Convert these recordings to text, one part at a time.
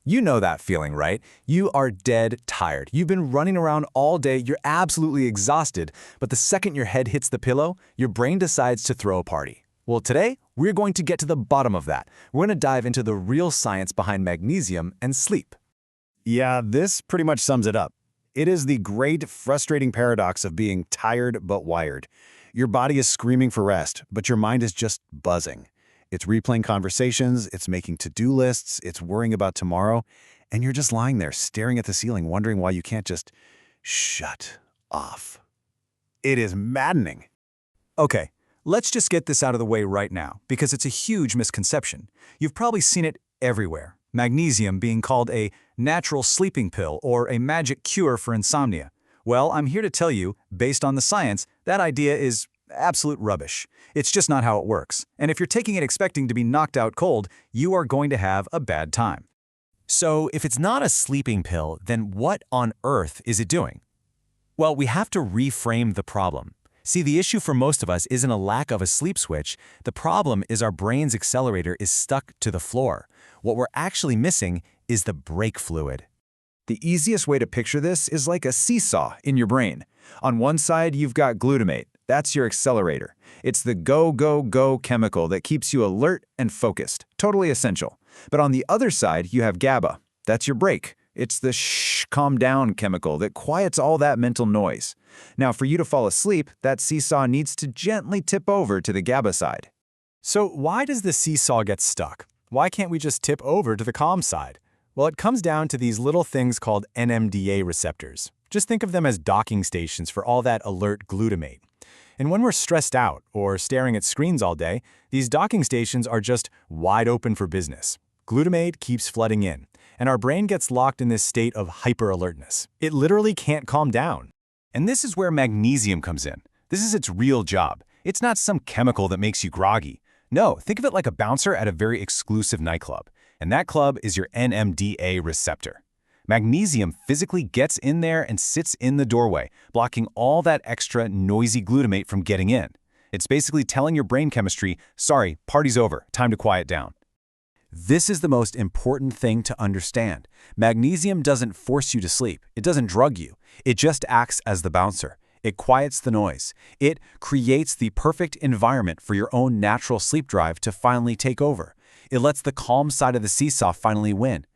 You know that feeling, right? You are dead tired. You've been running around all day, you're absolutely exhausted, but the second your head hits the pillow, your brain decides to throw a party. Well, today, we're going to get to the bottom of that. We're going to dive into the real science behind magnesium and sleep. Yeah, this pretty much sums it up. It is the great, frustrating paradox of being tired but wired. Your body is screaming for rest, but your mind is just buzzing. It's replaying conversations, it's making to-do lists, it's worrying about tomorrow, and you're just lying there staring at the ceiling wondering why you can't just shut off. It is maddening. Okay, let's just get this out of the way right now, because it's a huge misconception. You've probably seen it everywhere. Magnesium being called a natural sleeping pill or a magic cure for insomnia. Well, I'm here to tell you, based on the science, that idea is absolute rubbish. It's just not how it works. And if you're taking it expecting to be knocked out cold, you are going to have a bad time. So if it's not a sleeping pill, then what on earth is it doing? Well, we have to reframe the problem. See, the issue for most of us isn't a lack of a sleep switch. The problem is our brain's accelerator is stuck to the floor. What we're actually missing is the brake fluid. The easiest way to picture this is like a seesaw in your brain. On one side, you've got glutamate. That's your accelerator. It's the go, go, go chemical that keeps you alert and focused. Totally essential. But on the other side, you have GABA. That's your brake. It's the shh, calm down chemical that quiets all that mental noise. Now, for you to fall asleep, that seesaw needs to gently tip over to the GABA side. So why does the seesaw get stuck? Why can't we just tip over to the calm side? Well, it comes down to these little things called NMDA receptors. Just think of them as docking stations for all that alert glutamate. And when we're stressed out or staring at screens all day, these docking stations are just wide open for business. Glutamate keeps flooding in, and our brain gets locked in this state of hyper-alertness. It literally can't calm down. And this is where magnesium comes in. This is its real job. It's not some chemical that makes you groggy. No, think of it like a bouncer at a very exclusive nightclub. And that club is your NMDA receptor. Magnesium physically gets in there and sits in the doorway, blocking all that extra noisy glutamate from getting in. It's basically telling your brain chemistry, sorry, party's over, time to quiet down. This is the most important thing to understand. Magnesium doesn't force you to sleep. It doesn't drug you. It just acts as the bouncer. It quiets the noise. It creates the perfect environment for your own natural sleep drive to finally take over. It lets the calm side of the seesaw finally win.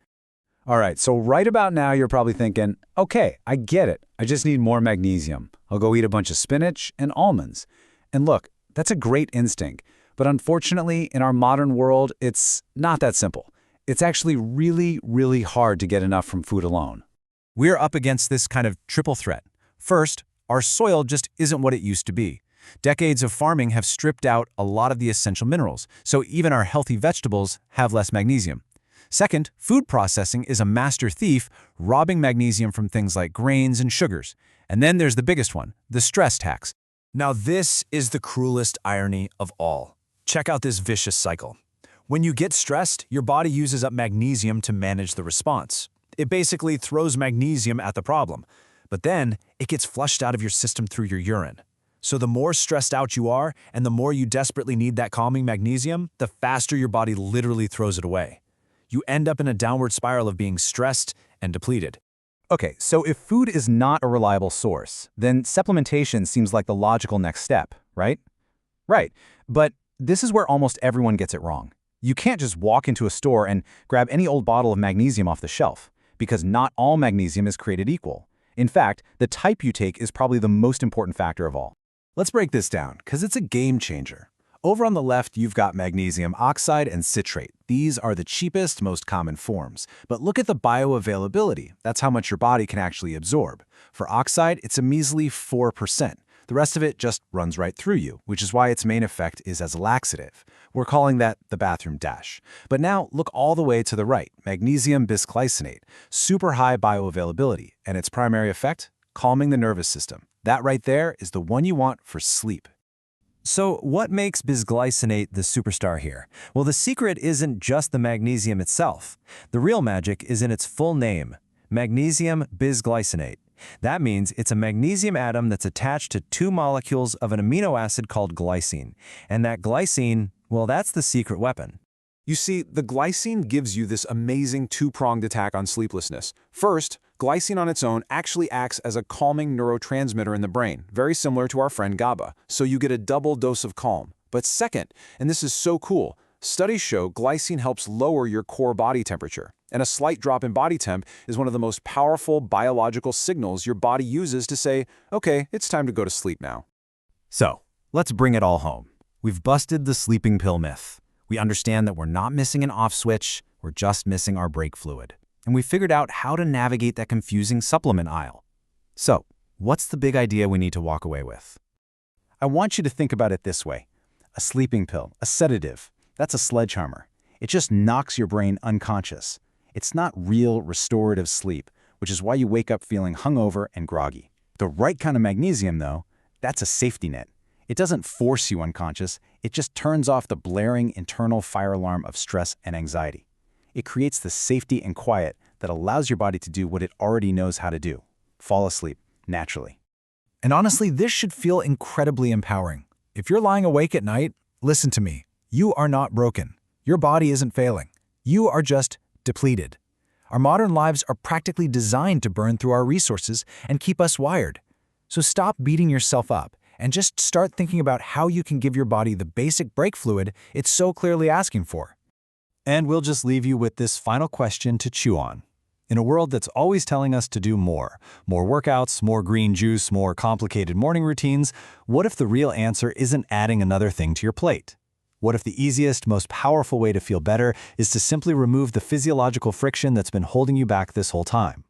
All right, so right about now you're probably thinking, okay, I get it. I just need more magnesium. I'll go eat a bunch of spinach and almonds. And look, that's a great instinct. But unfortunately, in our modern world, it's not that simple. It's actually really, really hard to get enough from food alone. We're up against this kind of triple threat. First, our soil just isn't what it used to be. Decades of farming have stripped out a lot of the essential minerals, so even our healthy vegetables have less magnesium. Second, food processing is a master thief, robbing magnesium from things like grains and sugars. And then there's the biggest one, the stress tax. Now this is the cruelest irony of all. Check out this vicious cycle. When you get stressed, your body uses up magnesium to manage the response. It basically throws magnesium at the problem, but then it gets flushed out of your system through your urine. So the more stressed out you are and the more you desperately need that calming magnesium, the faster your body literally throws it away. You end up in a downward spiral of being stressed and depleted. Okay, so if food is not a reliable source, then supplementation seems like the logical next step, right? Right, but this is where almost everyone gets it wrong. You can't just walk into a store and grab any old bottle of magnesium off the shelf, because not all magnesium is created equal. In fact, the type you take is probably the most important factor of all. Let's break this down, because it's a game changer. Over on the left, you've got magnesium oxide and citrate. These are the cheapest, most common forms. But look at the bioavailability. That's how much your body can actually absorb. For oxide, it's a measly 4%. The rest of it just runs right through you, which is why its main effect is as a laxative. We're calling that the bathroom dash. But now look all the way to the right, magnesium bisglycinate. Super high bioavailability, and its primary effect? Calming the nervous system. That right there is the one you want for sleep. So what makes bisglycinate the superstar here? Well, the secret isn't just the magnesium itself. The real magic is in its full name, magnesium bisglycinate. That means it's a magnesium atom that's attached to two molecules of an amino acid called glycine. And that glycine, well, that's the secret weapon. You see, the glycine gives you this amazing two-pronged attack on sleeplessness. First, glycine on its own actually acts as a calming neurotransmitter in the brain, very similar to our friend GABA, so you get a double dose of calm. But second, and this is so cool, studies show glycine helps lower your core body temperature. And a slight drop in body temp is one of the most powerful biological signals your body uses to say, okay, it's time to go to sleep now. So, let's bring it all home. We've busted the sleeping pill myth. We understand that we're not missing an off switch, we're just missing our brake fluid. And we figured out how to navigate that confusing supplement aisle. So, what's the big idea we need to walk away with? I want you to think about it this way. A sleeping pill, a sedative, that's a sledgehammer. It just knocks your brain unconscious. It's not real restorative sleep, which is why you wake up feeling hungover and groggy. The right kind of magnesium, though, that's a safety net. It doesn't force you unconscious, it just turns off the blaring internal fire alarm of stress and anxiety. It creates the safety and quiet that allows your body to do what it already knows how to do, fall asleep naturally. And honestly, this should feel incredibly empowering. If you're lying awake at night, listen to me. You are not broken. Your body isn't failing. You are just depleted. Our modern lives are practically designed to burn through our resources and keep us wired. So stop beating yourself up and just start thinking about how you can give your body the basic brake fluid it's so clearly asking for. And we'll just leave you with this final question to chew on. In a world that's always telling us to do more workouts, more green juice, more complicated morning routines, what if the real answer isn't adding another thing to your plate? What if the easiest, most powerful way to feel better is to simply remove the physiological friction that's been holding you back this whole time?